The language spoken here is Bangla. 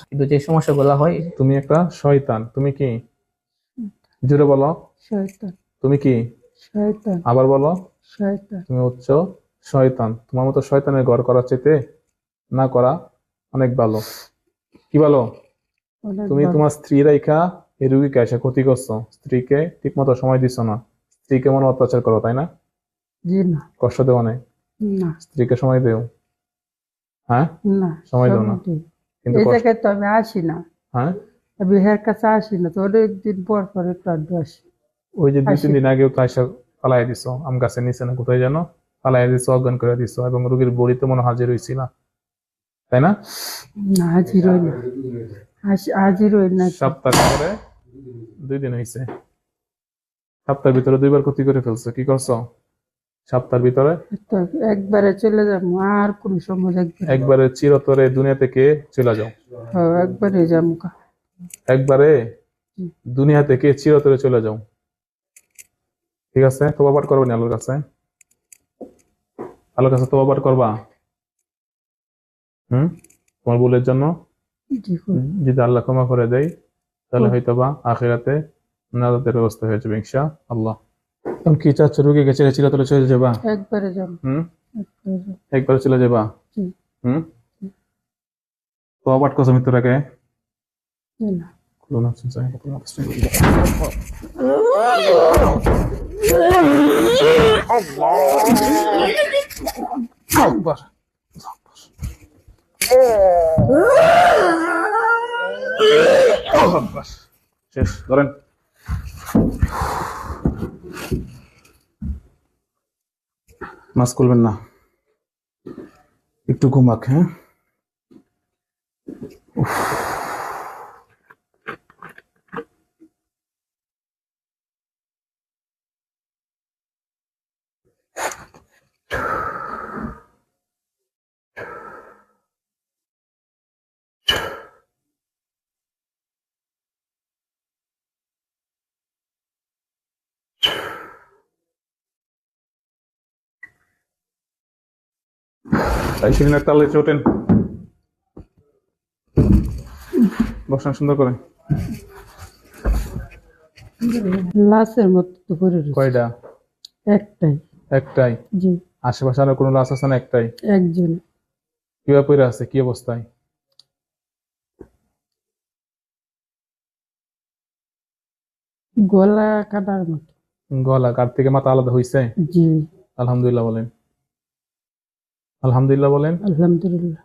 কিন্তু যে সমস্যাগুলো হয়, তুমি একটা শয়তান। তুমি কি? জোরে বলো। শয়তান। তুমি কি? শয়তান। আবার বলো। শয়তান। তুমি হচ্ছ শয়তান। তোমার মতো শয়তানের ঘর করার চাইতে না করা অনেক ভালো। কি বলো? তুমি তোমার স্ত্রী রাইখা এই রুগীকে এসে ক্ষতি করছো। স্ত্রীকে ঠিক মতো সময় দিচ্ছ না। স্ত্রীকে মনে অত্যাচার করো, তাই না? জি না। কষ্ট দেওয়া নেই। না। স্ত্রীকে সময় দেও। হ্যাঁ, না সময় দাও না। কিন্তু এই জায়গায় তো আমি আসি না। হ্যাঁ, আমি হের কাছে আসি না, তো অনেকদিন পর পর একটু আড্ডু আসি। ওই যে 2-3 দিন আগেও তো আইসা পালাই দিছো আম গাছের নিচে না কোথায় জানো, পালাই দিছো, অজ্ঞান করে দিছো, এবং রোগীর বড়িতে মনে হাজির হয়েছিল, তাই না? না, হাজির হই না। হাজির হই না। সপ্তাহ পরে 2 দিন হয়েছে। সপ্তাহের ভিতরে 2বার ক্ষতি করে ফেলছো। কি করছো সপ্তাহের ভিতরে? তো একবারে চলে যাবো, আর কোন সময় একবারে চিরতরে দুনিয়া থেকে চলে যাও। হ্যাঁ, একবারে যাবো। একবারে দুনিয়া থেকে চিরতরে চলে যাও। ঠিক আছে? তোবা পাঠ করবে না আল্লাহর কাছে? আল্লাহর কাছে তোবা পাঠ করবা? তোমার ভুলের জন্য যদি আল্লাহ ক্ষমা করে দেয়, তাহলে হয়তোবা আখিরাতে নাজাতের ব্যবস্থা হয়ে যাবে ইনশাআল্লাহ। তুমি কি চাচ্ছ রোগীকে ছেড়ে চিরতরে চলে যাবা? একবারে যাবো। একবারে চলে যাবা? তোবা পাঠ করছো মৃত্যুর আগে? না। শেষ, ধরেন। মাস্ক খুলবেন না, একটু ঘুমাক। হ্যাঁ, শিরিনের তালে ওঠেন, বসান সুন্দর করে। লাশের মতো করে কয়টা? একটাই। একটাই? জি। আশেপাশে আর কোনো লাশ আছে না? একটাই। একজন। কিভাবে পড়ে আছে? কি অবস্থায়? গলা কাটার মতো। গলা কাট থেকে মাথা আলাদা হয়েছে? জি। আলহামদুলিল্লাহ বলেন। আলহামদুলিল্লাহ বলেন। আলহামদুলিল্লাহ।